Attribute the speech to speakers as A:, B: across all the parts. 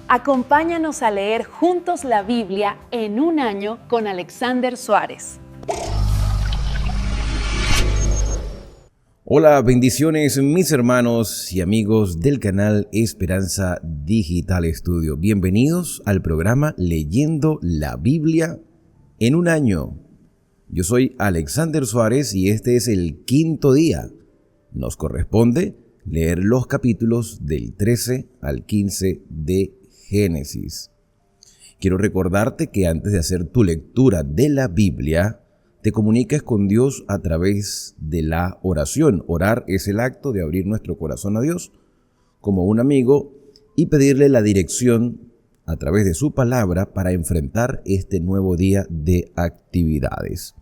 A: Acompáñanos a leer juntos la Biblia en un año con Alexander Suárez.
B: Hola, bendiciones mis hermanos y amigos del canal Esperanza Digital Estudio. Bienvenidos al programa Leyendo la Biblia en un año. Yo soy Alexander Suárez y este es el quinto día. Nos corresponde leer los capítulos del 13 al 15 de Génesis. Quiero recordarte que antes de hacer tu lectura de la Biblia, te comuniques con Dios a través de la oración. Orar es el acto de abrir nuestro corazón a Dios como un amigo y pedirle la dirección a través de su palabra para enfrentar este nuevo día de actividades.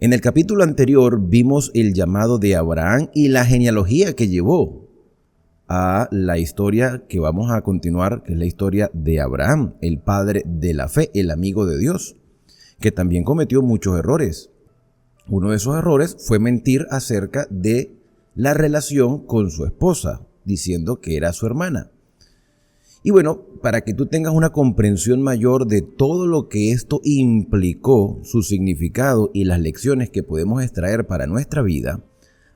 B: En el capítulo anterior vimos el llamado de Abraham y la genealogía que llevó a la historia que vamos a continuar, que es la historia de Abraham, el padre de la fe, el amigo de Dios, que también cometió muchos errores. Uno de esos errores fue mentir acerca de la relación con su esposa, diciendo que era su hermana. Y bueno, para que tú tengas una comprensión mayor de todo lo que esto implicó, su significado y las lecciones que podemos extraer para nuestra vida,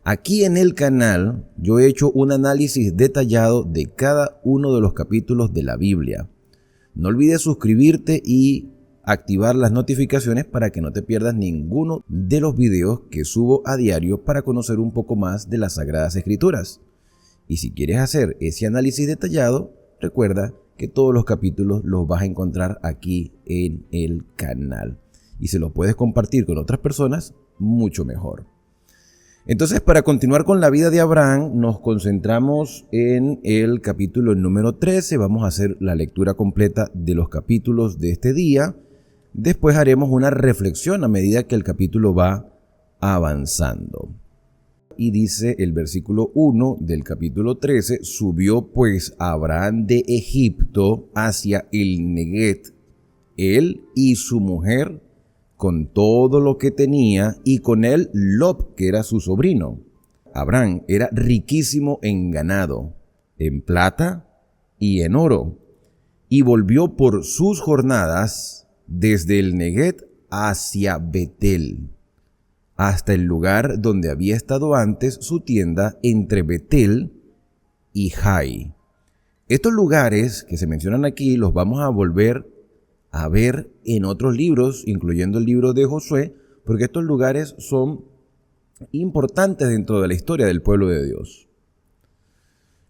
B: aquí en el canal yo he hecho un análisis detallado de cada uno de los capítulos de la Biblia. No olvides suscribirte y activar las notificaciones para que no te pierdas ninguno de los videos que subo a diario para conocer un poco más de las Sagradas Escrituras. Y si quieres hacer ese análisis detallado, recuerda que todos los capítulos los vas a encontrar aquí en el canal. Y si los puedes compartir con otras personas, mucho mejor. Entonces, para continuar con la vida de Abraham, nos concentramos en el capítulo número 13. Vamos a hacer la lectura completa de los capítulos de este día. Después haremos una reflexión a medida que el capítulo va avanzando. Y dice el versículo 1 del capítulo 13, subió pues Abraham de Egipto hacia el Neguev, él y su mujer, con todo lo que tenía, y con él Lot, que era su sobrino. Abraham era riquísimo en ganado, en plata y en oro, y volvió por sus jornadas desde el Neguev hacia Betel, hasta el lugar donde había estado antes su tienda entre Betel y Jai. Estos lugares que se mencionan aquí los vamos a volver a ver en otros libros, incluyendo el libro de Josué, porque estos lugares son importantes dentro de la historia del pueblo de Dios.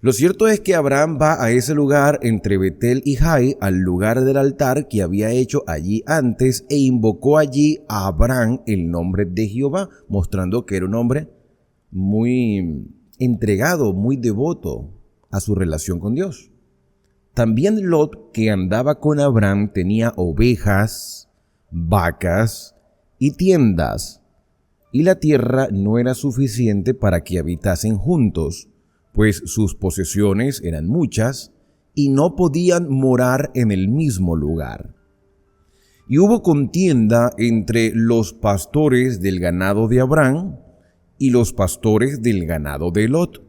B: Lo cierto es que Abraham va a ese lugar entre Betel y Jai, al lugar del altar que había hecho allí antes, e invocó allí a Abraham el nombre de Jehová, mostrando que era un hombre muy entregado, muy devoto a su relación con Dios. También Lot, que andaba con Abraham, tenía ovejas, vacas y tiendas, y la tierra no era suficiente para que habitasen juntos, pues sus posesiones eran muchas y no podían morar en el mismo lugar. Y hubo contienda entre los pastores del ganado de Abraham y los pastores del ganado de Lot,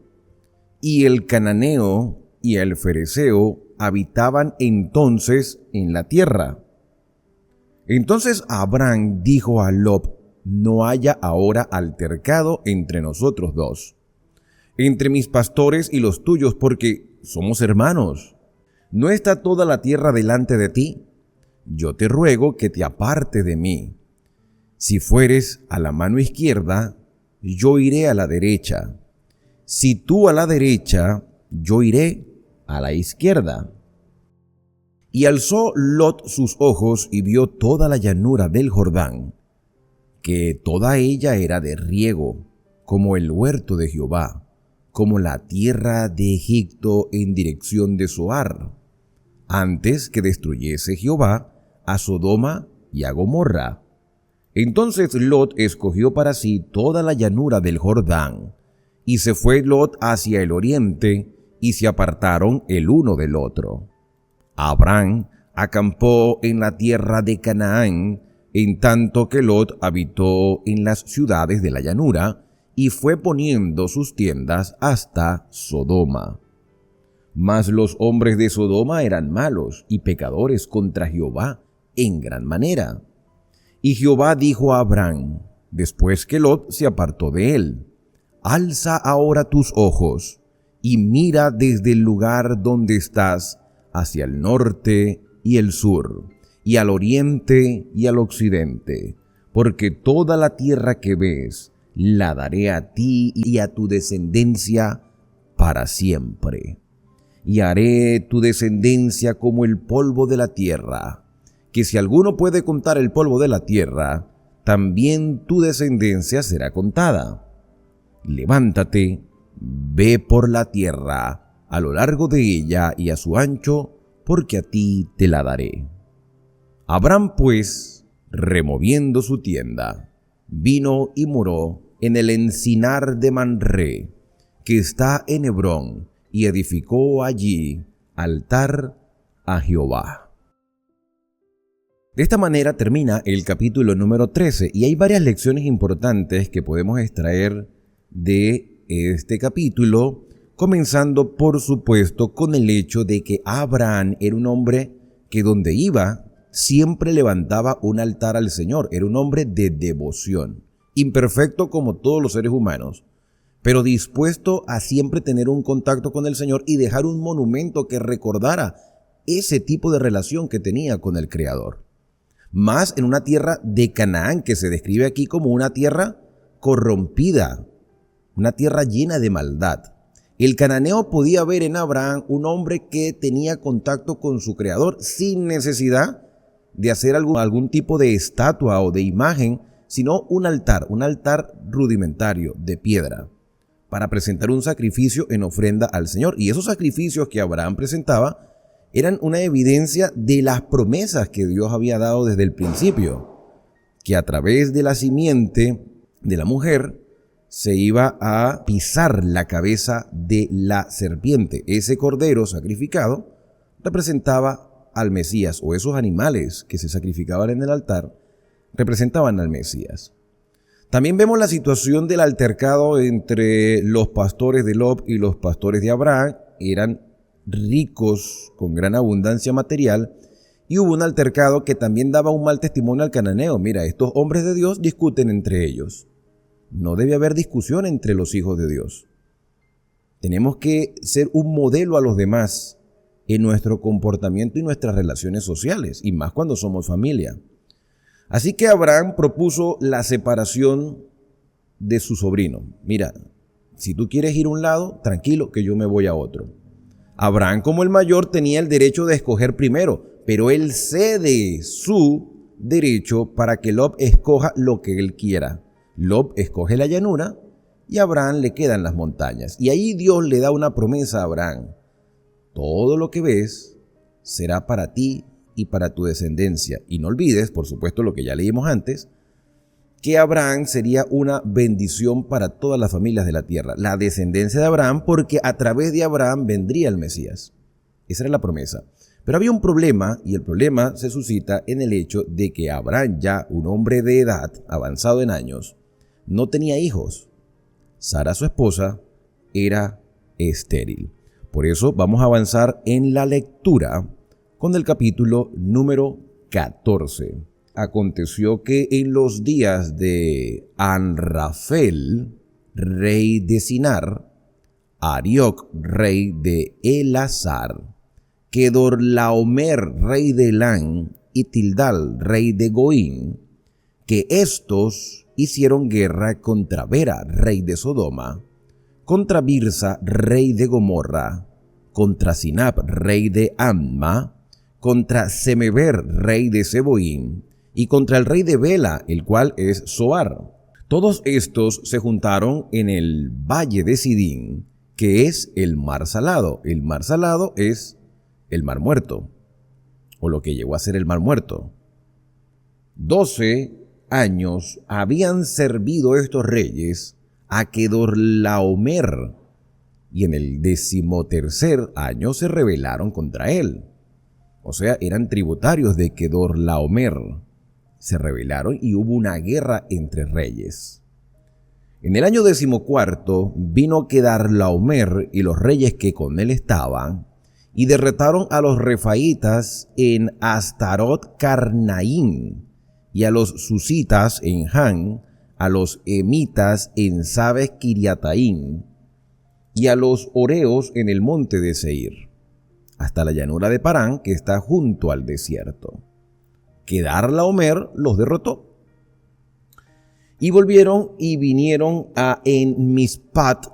B: y el cananeo y el fereceo habitaban entonces en la tierra. Entonces Abraham dijo a Lot: no haya ahora altercado entre nosotros dos, entre mis pastores y los tuyos, porque somos hermanos. ¿No está toda la tierra delante de ti? Yo te ruego que te apartes de mí. Si fueres a la mano izquierda, yo iré a la derecha. Si tú a la derecha, yo iré a la izquierda. Y alzó Lot sus ojos y vio toda la llanura del Jordán, que toda ella era de riego, como el huerto de Jehová, como la tierra de Egipto en dirección de Zoar, antes que destruyese Jehová a Sodoma y a Gomorra. Entonces Lot escogió para sí toda la llanura del Jordán, y se fue Lot hacia el oriente, y se apartaron el uno del otro. Abraham acampó en la tierra de Canaán, en tanto que Lot habitó en las ciudades de la llanura, y fue poniendo sus tiendas hasta Sodoma. Mas los hombres de Sodoma eran malos y pecadores contra Jehová en gran manera. Y Jehová dijo a Abraham, después que Lot se apartó de él: alza ahora tus ojos y mira desde el lugar donde estás hacia el norte y el sur, y al oriente y al occidente, porque toda la tierra que ves la daré a ti y a tu descendencia para siempre. Y haré tu descendencia como el polvo de la tierra, que si alguno puede contar el polvo de la tierra, también tu descendencia será contada. Levántate, ve por la tierra, a lo largo de ella y a su ancho, porque a ti te la daré. Abraham, pues, removiendo su tienda, vino y moró en el encinar de Manré, que está en Hebrón, y edificó allí altar a Jehová. De esta manera termina el capítulo número 13, y hay varias lecciones importantes que podemos extraer de este capítulo, comenzando por supuesto con el hecho de que Abraham era un hombre que donde iba siempre levantaba un altar al Señor. Era un hombre de devoción, imperfecto como todos los seres humanos, pero dispuesto a siempre tener un contacto con el Señor y dejar un monumento que recordara ese tipo de relación que tenía con el Creador. Más en una tierra de Canaán, que se describe aquí como una tierra corrompida, una tierra llena de maldad. El cananeo podía ver en Abraham un hombre que tenía contacto con su Creador sin necesidad de hacer algún tipo de estatua o de imagen, sino un altar rudimentario de piedra, para presentar un sacrificio en ofrenda al Señor. Y esos sacrificios que Abraham presentaba eran una evidencia de las promesas que Dios había dado desde el principio, que a través de la simiente de la mujer se iba a pisar la cabeza de la serpiente. Ese cordero sacrificado representaba al Mesías, o esos animales que se sacrificaban en el altar representaban al Mesías. También vemos la situación del altercado entre los pastores de Lot y los pastores de Abraham. Eran ricos con gran abundancia material, y hubo un altercado que también daba un mal testimonio al cananeo. Mira, estos hombres de Dios discuten entre ellos. No debe haber discusión entre los hijos de Dios. Tenemos que ser un modelo a los demás en nuestro comportamiento y nuestras relaciones sociales, y más cuando somos familia. Así que Abraham propuso la separación de su sobrino. Mira, si tú quieres ir a un lado, tranquilo, que yo me voy a otro. Abraham, como el mayor, tenía el derecho de escoger primero, pero él cede su derecho para que Lot escoja lo que él quiera. Lot escoge la llanura y a Abraham le quedan las montañas. Y ahí Dios le da una promesa a Abraham: todo lo que ves será para ti y para tu descendencia. Y no olvides, por supuesto, lo que ya leímos antes, que Abraham sería una bendición para todas las familias de la tierra, la descendencia de Abraham, porque a través de Abraham vendría el Mesías. Esa era la promesa. Pero había un problema, y el problema se suscita en el hecho de que Abraham, ya un hombre de edad, avanzado en años, no tenía hijos. Sara, su esposa, era estéril. Por eso vamos a avanzar en la lectura con el capítulo número 14. Aconteció que en los días de Anrafel, rey de Sinar, Arioc, rey de Elazar, Kedorlaomer, rey de Elán, y Tildal, rey de Goín, que estos hicieron guerra contra Bera, rey de Sodoma, contra Birsa, rey de Gomorra, contra Sinab, rey de Amma, contra Semeber, rey de Seboín, y contra el rey de Bela, el cual es Zoar. Todos estos se juntaron en el valle de Sidín, que es el mar salado. El mar salado es el mar muerto, o lo que llegó a ser el mar muerto. 12 años habían servido estos reyes a Kedorlaomer, y en el 13º año se rebelaron contra él. O sea, eran tributarios de Kedorlaomer. Se rebelaron y hubo una guerra entre reyes. En el año 14 vino Quedarlaomer y los reyes que con él estaban, y derrotaron a los refaitas en Astarot Carnaín, y a los susitas en Han, a los emitas en Sabes Kiriataín, y a los oreos en el monte de Seir, hasta la llanura de Parán, que está junto al desierto. Quedarlaomer los derrotó. Y volvieron y vinieron a En-Mispat,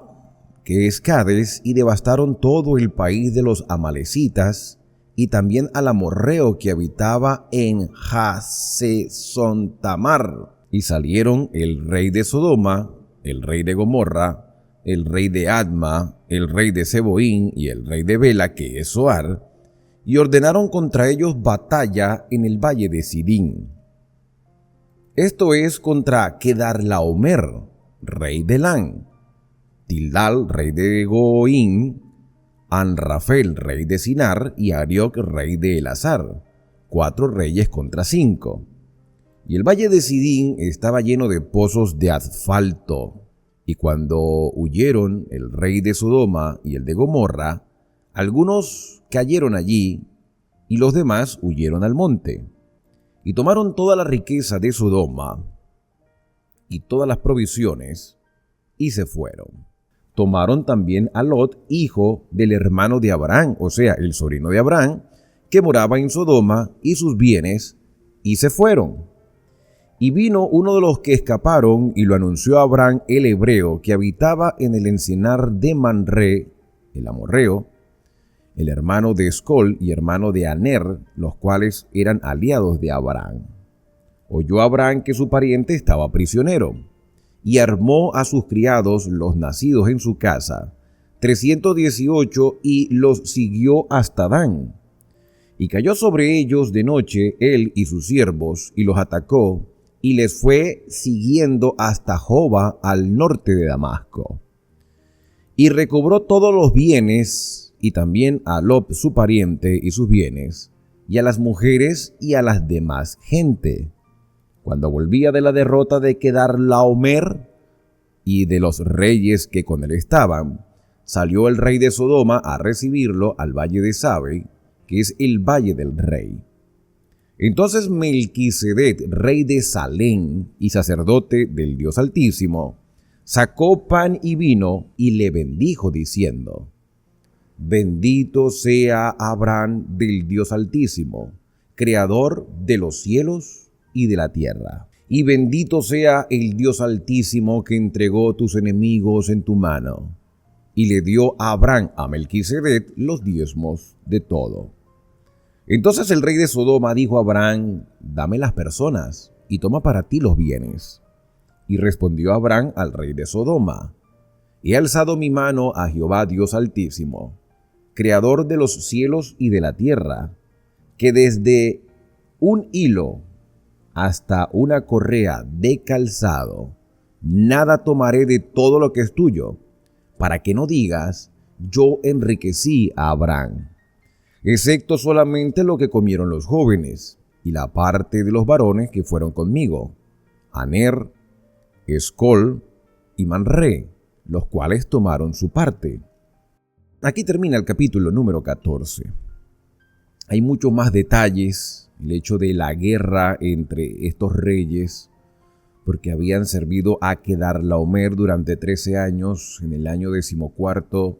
B: que es Cades, y devastaron todo el país de los amalecitas, y también al amorreo que habitaba en Hasesontamar. Y salieron el rey de Sodoma, el rey de Gomorra, el rey de Adma, el rey de Seboín y el rey de Bela, que es Zoar, y ordenaron contra ellos batalla en el valle de Sidín. Esto es contra Quedarlaomer, rey de Elán, Tildal, rey de Goín, Anrafel, rey de Sinar, y Arioc, rey de Elazar, 4 reyes contra 5. Y el valle de Sidín estaba lleno de pozos de asfalto. Y cuando huyeron el rey de Sodoma y el de Gomorra, algunos cayeron allí, y los demás huyeron al monte. Y tomaron toda la riqueza de Sodoma y todas las provisiones, y se fueron. Tomaron también a Lot, hijo del hermano de Abraham, o sea, el sobrino de Abraham, que moraba en Sodoma, y sus bienes, y se fueron. Y vino uno de los que escaparon, y lo anunció a Abraham el hebreo, que habitaba en el encinar de Manré, el amorreo, el hermano de Escol y hermano de Aner, los cuales eran aliados de Abraham. Oyó Abraham que su pariente estaba prisionero, y armó a sus criados, los nacidos en su casa, 318, y los siguió hasta Dan. Y cayó sobre ellos de noche él y sus siervos, y los atacó, y les fue siguiendo hasta Joba, al norte de Damasco. Y recobró todos los bienes, y también a Lot su pariente y sus bienes, y a las mujeres y a las demás gente. Cuando volvía de la derrota de Quedarlaomer y de los reyes que con él estaban, salió el rey de Sodoma a recibirlo al valle de Sabe, que es el valle del rey. Entonces Melquisedec, rey de Salem y sacerdote del Dios Altísimo, sacó pan y vino y le bendijo diciendo: Bendito sea Abraham del Dios Altísimo, creador de los cielos y de la tierra. Y bendito sea el Dios Altísimo que entregó tus enemigos en tu mano. Y le dio a Abraham a Melquisedec los diezmos de todo. Entonces el rey de Sodoma dijo a Abraham: Dame las personas y toma para ti los bienes. Y respondió Abraham al rey de Sodoma: He alzado mi mano a Jehová Dios Altísimo, creador de los cielos y de la tierra, que desde un hilo hasta una correa de calzado, nada tomaré de todo lo que es tuyo, para que no digas: yo enriquecí a Abraham, excepto solamente lo que comieron los jóvenes, y la parte de los varones que fueron conmigo, Aner, Escol y Manré, los cuales tomaron su parte. Aquí termina el capítulo número 14. Hay muchos más detalles, el hecho de la guerra entre estos reyes, porque habían servido a Quedarlaomer durante 13 años. En el año 14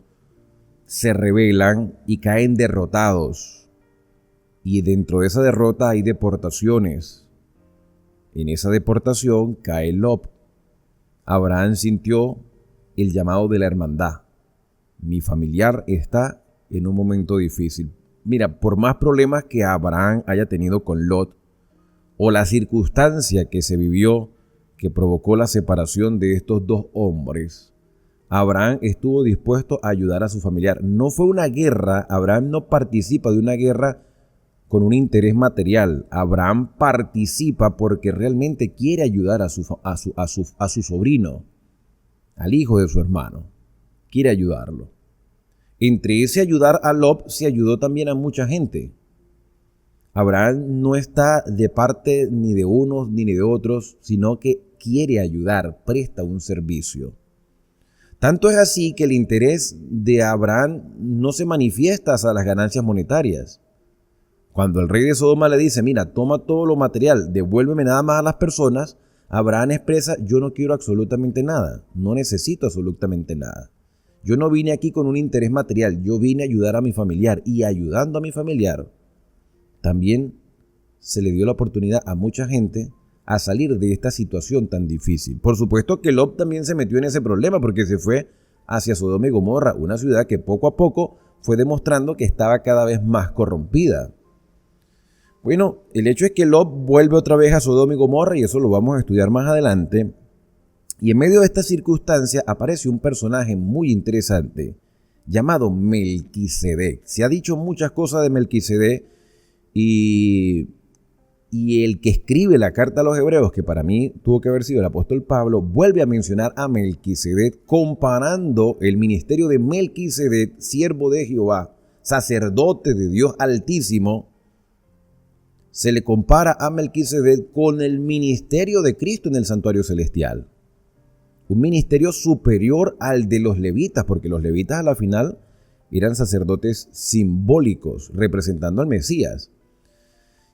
B: se rebelan y caen derrotados. Y dentro de esa derrota hay deportaciones. En esa deportación cae Lot. Abraham sintió el llamado de la hermandad. Mi familiar está en un momento difícil. Mira, por más problemas que Abraham haya tenido con Lot, o la circunstancia que se vivió que provocó la separación de estos dos hombres, Abraham estuvo dispuesto a ayudar a su familiar. No fue una guerra. Abraham no participa de una guerra con un interés material. Abraham participa porque realmente quiere ayudar a su sobrino, al hijo de su hermano. Quiere ayudarlo. Entre ese ayudar a Lot se ayudó también a mucha gente. Abraham no está de parte ni de unos ni de otros, sino que quiere ayudar, presta un servicio. Tanto es así que el interés de Abraham no se manifiesta hacia las ganancias monetarias. Cuando el rey de Sodoma le dice, mira, toma todo lo material, devuélveme nada más a las personas, Abraham expresa, yo no quiero absolutamente nada, no necesito absolutamente nada. Yo no vine aquí con un interés material, yo vine a ayudar a mi familiar, y ayudando a mi familiar, también se le dio la oportunidad a mucha gente a salir de esta situación tan difícil. Por supuesto que Lot también se metió en ese problema porque se fue hacia Sodoma y Gomorra, una ciudad que poco a poco fue demostrando que estaba cada vez más corrompida. Bueno, el hecho es que Lot vuelve otra vez a Sodoma y Gomorra y eso lo vamos a estudiar más adelante. Y en medio de esta circunstancia aparece un personaje muy interesante llamado Melquisedec. Se ha dicho muchas cosas de Melquisedec y el que escribe la carta a los hebreos, que para mí tuvo que haber sido el apóstol Pablo, vuelve a mencionar a Melquisedec comparando el ministerio de Melquisedec, siervo de Jehová, sacerdote de Dios Altísimo. Se le compara a Melquisedec con el ministerio de Cristo en el santuario celestial. Un ministerio superior al de los levitas, porque los levitas a la final eran sacerdotes simbólicos, representando al Mesías.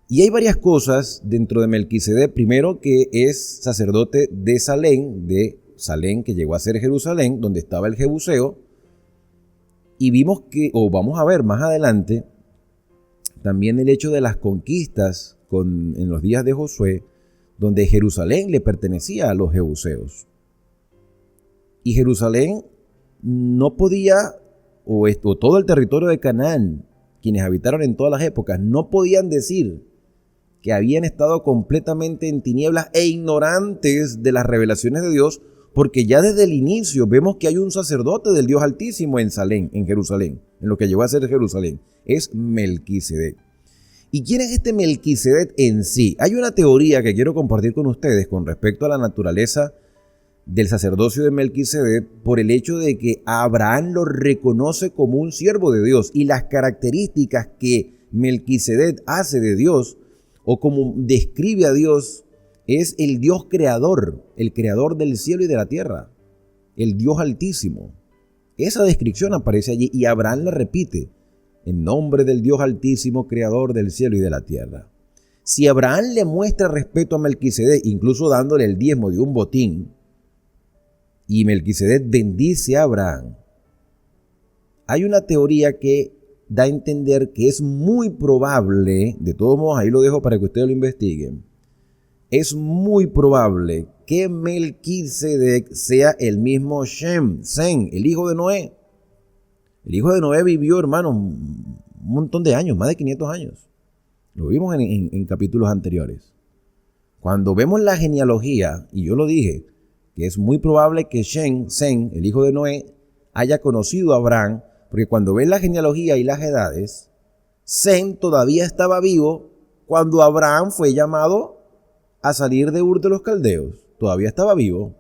B: Y hay varias cosas dentro de Melquisedec. Primero, que es sacerdote de Salem que llegó a ser Jerusalén, donde estaba el Jebuseo. Y vimos que, o vamos a ver más adelante, también el hecho de las conquistas en los días de Josué, donde Jerusalén le pertenecía a los jebuseos. Y Jerusalén no podía, o todo el territorio de Canaán, quienes habitaron en todas las épocas, no podían decir que habían estado completamente en tinieblas e ignorantes de las revelaciones de Dios, porque ya desde el inicio vemos que hay un sacerdote del Dios Altísimo en Jerusalén, en lo que llegó a ser Jerusalén. Es Melquisedec. ¿Y quién es este Melquisedec en sí? Hay una teoría que quiero compartir con ustedes con respecto a la naturaleza del sacerdocio de Melquisedec, por el hecho de que Abraham lo reconoce como un siervo de Dios, y las características que Melquisedec hace de Dios, o como describe a Dios, es el Dios creador, el creador del cielo y de la tierra, el Dios Altísimo. Esa descripción aparece allí y Abraham la repite, en nombre del Dios Altísimo, creador del cielo y de la tierra. Si Abraham le muestra respeto a Melquisedec, incluso dándole el diezmo de un botín, y Melquisedec bendice a Abraham, hay una teoría que da a entender que es muy probable, de todos modos ahí lo dejo para que ustedes lo investiguen, es muy probable que Melquisedec sea el mismo Sem, el hijo de Noé. El hijo de Noé vivió, hermano, un montón de años, más de 500 años. Lo vimos en capítulos anteriores. Cuando vemos la genealogía, y yo lo dije, que es muy probable que Sem, el hijo de Noé, haya conocido a Abraham, porque cuando ves la genealogía y las edades, Sem todavía estaba vivo cuando Abraham fue llamado a salir de Ur de los Caldeos. Todavía estaba vivo.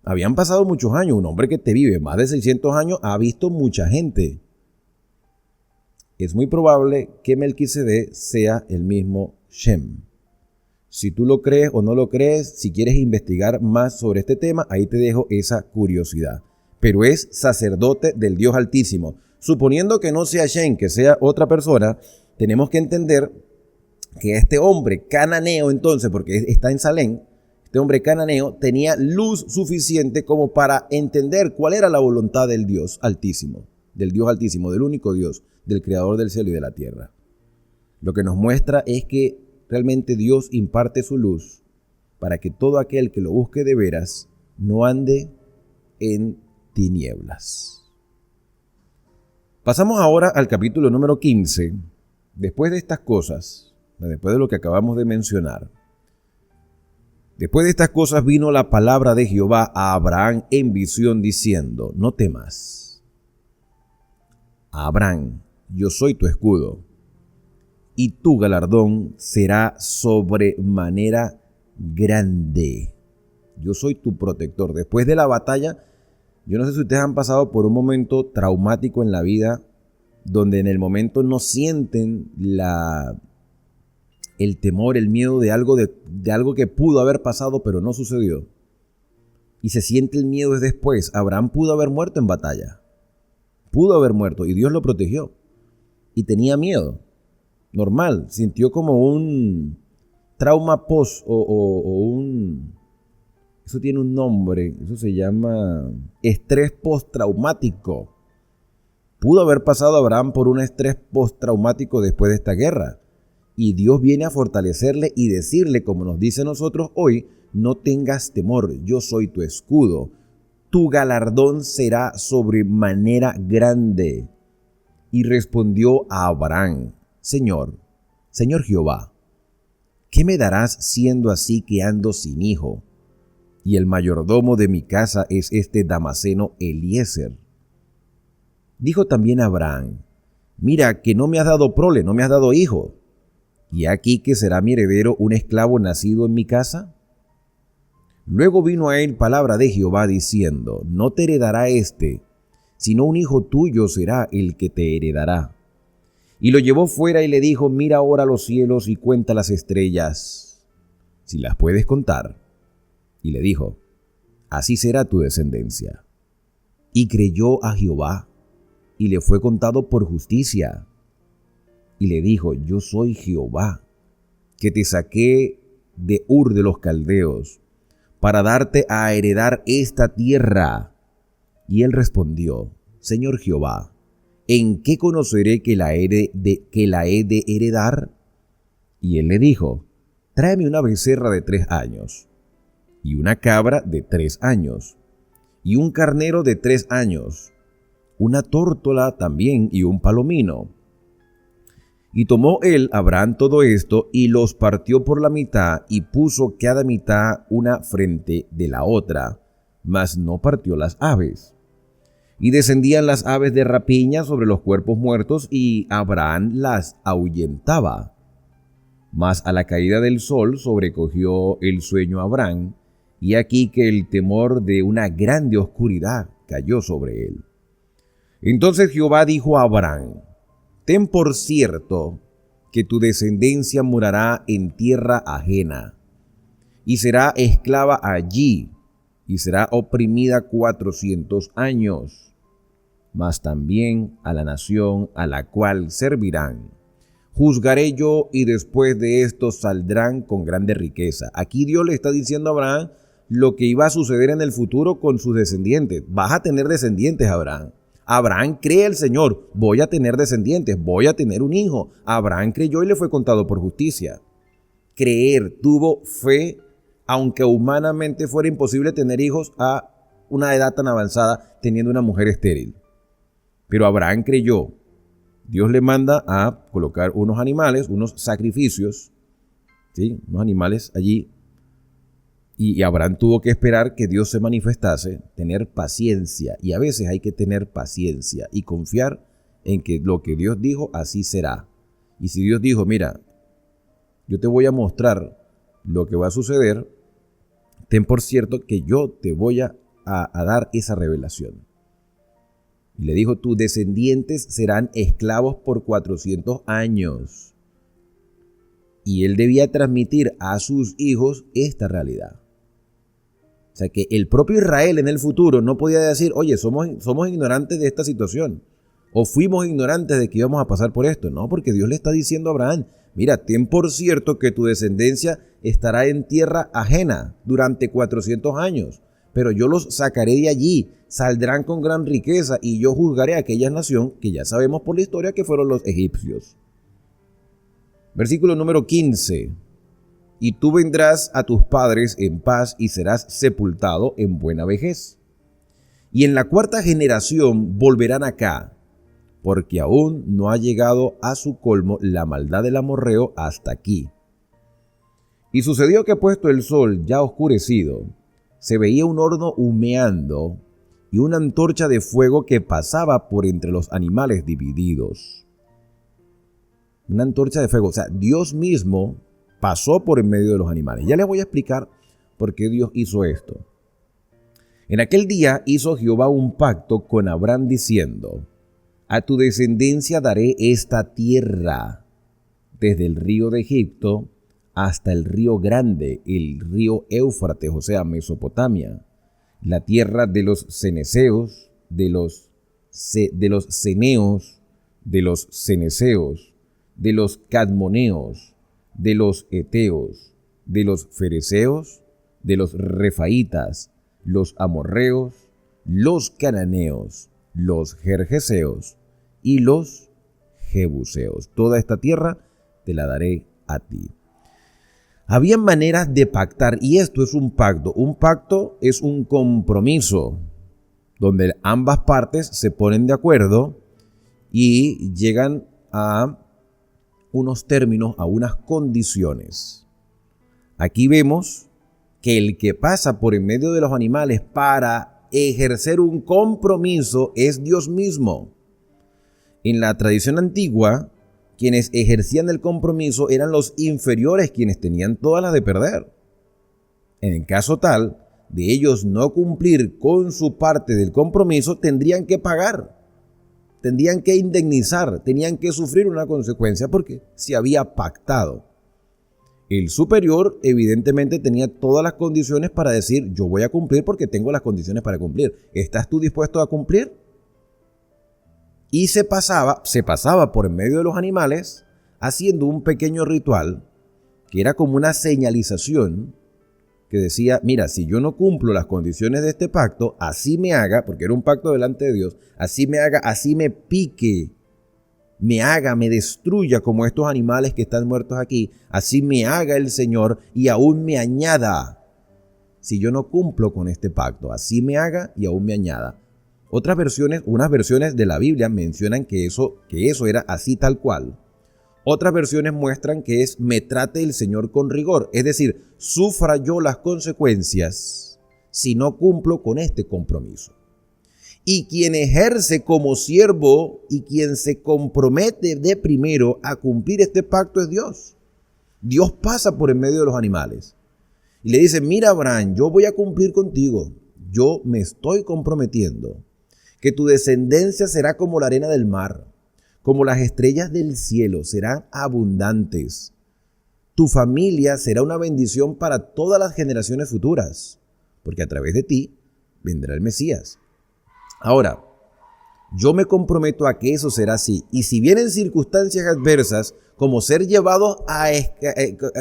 B: Habían pasado muchos años. Un hombre que te vive más de 600 años ha visto mucha gente. Es muy probable que Melquisedec sea el mismo Sem. Si tú lo crees o no lo crees, si quieres investigar más sobre este tema, ahí te dejo esa curiosidad. Pero es sacerdote del Dios Altísimo. Suponiendo que no sea Sem, que sea otra persona, tenemos que entender que este hombre cananeo, entonces, porque está en Salem, este hombre cananeo tenía luz suficiente como para entender cuál era la voluntad del Dios Altísimo, del único Dios, del creador del cielo y de la tierra. Lo que nos muestra es que realmente Dios imparte su luz para que todo aquel que lo busque de veras no ande en tinieblas. Pasamos ahora al capítulo número 15. Después de estas cosas, después de lo que acabamos de mencionar, después de estas cosas vino la palabra de Jehová a Abraham en visión diciendo, no temas, Abraham, yo soy tu escudo, y tu galardón será sobremanera grande. Yo soy tu protector. Después de la batalla, yo no sé si ustedes han pasado por un momento traumático en la vida, donde en el momento no sienten la el temor, el miedo de algo que pudo haber pasado pero no sucedió. Y se siente el miedo después. Abraham pudo haber muerto en batalla. Pudo haber muerto y Dios lo protegió. Y tenía miedo. Normal, sintió como un trauma post eso tiene un nombre, eso se llama estrés postraumático. Pudo haber pasado Abraham por un estrés postraumático después de esta guerra. Y Dios viene a fortalecerle y decirle, como nos dice a nosotros hoy, no tengas temor, yo soy tu escudo. Tu galardón será sobremanera grande. Y respondió a Abraham, Señor Jehová, ¿qué me darás siendo así que ando sin hijo? Y el mayordomo de mi casa es este Damaseno Eliezer. Dijo también Abraham, mira que no me has dado prole, no me has dado hijo. ¿Y aquí que será mi heredero un esclavo nacido en mi casa? Luego vino a él palabra de Jehová diciendo, no te heredará sino un hijo tuyo será el que te heredará. Y lo llevó fuera y le dijo, mira ahora los cielos y cuenta las estrellas, si las puedes contar. Y le dijo, así será tu descendencia. Y creyó a Jehová, y le fue contado por justicia. Y le dijo, yo soy Jehová, que te saqué de Ur de los Caldeos, para darte a heredar esta tierra. Y él respondió, Señor Jehová, ¿en qué conoceré que la he de heredar? Y él le dijo, tráeme una becerra de 3 años, y una cabra de 3 años, y un carnero de 3 años, una tórtola también y un palomino. Y tomó él, Abraham, todo esto, y los partió por la mitad, y puso cada mitad una frente de la otra, mas no partió las aves. Y descendían las aves de rapiña sobre los cuerpos muertos, y Abraham las ahuyentaba. Mas a la caída del sol sobrecogió el sueño a Abraham, y aquí que el temor de una grande oscuridad cayó sobre él. Entonces Jehová dijo a Abraham, ten por cierto que tu descendencia morará en tierra ajena, y será esclava allí, y será oprimida 400 años, mas también a la nación a la cual servirán. Juzgaré yo, y después de esto saldrán con grande riqueza. Aquí Dios le está diciendo a Abraham lo que iba a suceder en el futuro con sus descendientes. Vas a tener descendientes, Abraham. Abraham cree al Señor, voy a tener descendientes, voy a tener un hijo. Abraham creyó y le fue contado por justicia. Creer, tuvo fe, aunque humanamente fuera imposible tener hijos a una edad tan avanzada teniendo una mujer estéril. Pero Abraham creyó. Dios le manda a colocar unos animales, unos sacrificios, ¿sí? Unos animales allí. Y Abraham tuvo que esperar que Dios se manifestase, tener paciencia. Y a veces hay que tener paciencia y confiar en que lo que Dios dijo, así será. Y si Dios dijo, mira, yo te voy a mostrar lo que va a suceder, ten por cierto que yo te voy a dar esa revelación. Y le dijo, tus descendientes serán esclavos por 400 años. Y él debía transmitir a sus hijos esta realidad. O sea que el propio Israel en el futuro no podía decir, oye, somos ignorantes de esta situación. O fuimos ignorantes de que íbamos a pasar por esto. No, porque Dios le está diciendo a Abraham, mira, ten por cierto que tu descendencia estará en tierra ajena durante 400 años. Pero yo los sacaré de allí, saldrán con gran riqueza y yo juzgaré a aquella nación que ya sabemos por la historia que fueron los egipcios. Versículo número 15. Y tú vendrás a tus padres en paz y serás sepultado en buena vejez. Y en la 4ª generación volverán acá, porque aún no ha llegado a su colmo la maldad del amorreo hasta aquí. Y sucedió que puesto el sol ya oscurecido, se veía un horno humeando y una antorcha de fuego que pasaba por entre los animales divididos. Una antorcha de fuego, o sea, Dios mismo pasó por en medio de los animales. Ya les voy a explicar por qué Dios hizo esto. En aquel día hizo Jehová un pacto con Abraham diciendo, a tu descendencia daré esta tierra. desde el río de Egipto hasta el río Grande, el río Éufrates, o sea, Mesopotamia, la tierra de los ceneseos, de los ceneos, de los ceneseos, de los cadmoneos, de los eteos, de los fereceos, de los refaitas, los amorreos, los cananeos, los gergeseos y los jebuseos. Toda esta tierra te la daré a ti. Habían maneras de pactar, y esto es un pacto. Un pacto es un compromiso donde ambas partes se ponen de acuerdo y llegan a unos términos, a unas condiciones. Aquí vemos que el que pasa por en medio de los animales para ejercer un compromiso es Dios mismo. En la tradición antigua, quienes ejercían el compromiso eran los inferiores, quienes tenían todas las de perder. En el caso tal de ellos no cumplir con su parte del compromiso, tendrían que pagar, tendrían que indemnizar, tenían que sufrir una consecuencia porque se había pactado. El superior evidentemente tenía todas las condiciones para decir, yo voy a cumplir porque tengo las condiciones para cumplir. ¿Estás tú dispuesto a cumplir? Y se pasaba por en medio de los animales haciendo un pequeño ritual que era como una señalización que decía, mira, si yo no cumplo las condiciones de este pacto, así me haga, porque era un pacto delante de Dios, así me haga, así me pique, me haga, me destruya como estos animales que están muertos aquí, así me haga el Señor y aún me añada. Si yo no cumplo con este pacto, así me haga y aún me añada. Otras versiones, unas versiones de la Biblia mencionan que eso era así tal cual. Otras versiones muestran que es me trate el Señor con rigor, es decir, sufra yo las consecuencias si no cumplo con este compromiso. Y quien ejerce como siervo y quien se compromete de primero a cumplir este pacto es Dios. Dios pasa por en medio de los animales y le dice, mira Abraham, yo voy a cumplir contigo, yo me estoy comprometiendo que tu descendencia será como la arena del mar, como las estrellas del cielo, serán abundantes. Tu familia será una bendición para todas las generaciones futuras, porque a través de ti vendrá el Mesías. Ahora, yo me comprometo a que eso será así. Y si vienen circunstancias adversas, como ser llevados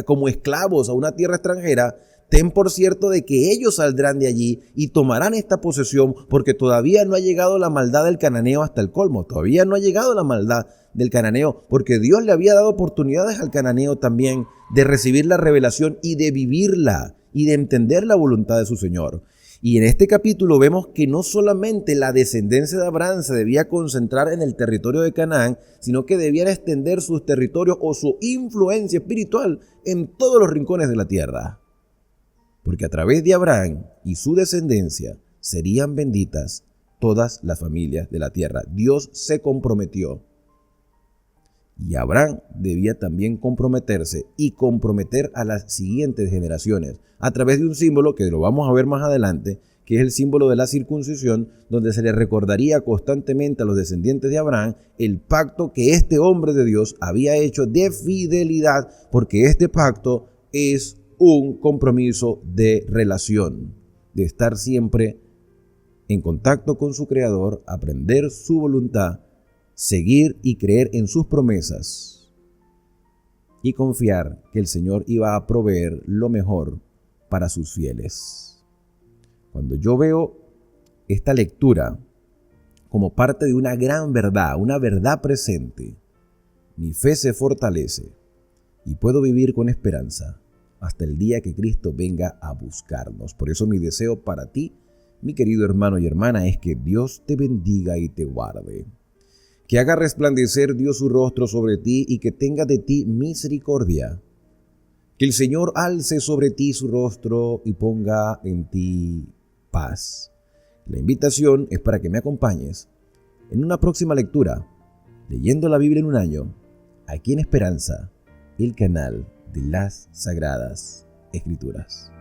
B: como esclavos a una tierra extranjera, ten por cierto de que ellos saldrán de allí y tomarán esta posesión, porque todavía no ha llegado la maldad del cananeo hasta el colmo. Todavía no ha llegado la maldad del cananeo, porque Dios le había dado oportunidades al cananeo también de recibir la revelación y de vivirla y de entender la voluntad de su Señor. Y en este capítulo vemos que no solamente la descendencia de Abraham se debía concentrar en el territorio de Canaán, sino que debían extender sus territorios o su influencia espiritual en todos los rincones de la tierra. Porque a través de Abraham y su descendencia serían benditas todas las familias de la tierra. Dios se comprometió. Y Abraham debía también comprometerse y comprometer a las siguientes generaciones a través de un símbolo que lo vamos a ver más adelante, que es el símbolo de la circuncisión, donde se le recordaría constantemente a los descendientes de Abraham el pacto que este hombre de Dios había hecho de fidelidad, porque este pacto es un compromiso de relación, de estar siempre en contacto con su Creador, aprender su voluntad, seguir y creer en sus promesas y confiar que el Señor iba a proveer lo mejor para sus fieles. Cuando yo veo esta lectura como parte de una gran verdad, una verdad presente, mi fe se fortalece y puedo vivir con esperanza hasta el día que Cristo venga a buscarnos. Por eso mi deseo para ti, mi querido hermano y hermana, es que Dios te bendiga y te guarde. Que haga resplandecer Dios su rostro sobre ti y que tenga de ti misericordia. Que el Señor alce sobre ti su rostro y ponga en ti paz. La invitación es para que me acompañes en una próxima lectura, leyendo la Biblia en un año, aquí en Esperanza, el canal de las Sagradas Escrituras.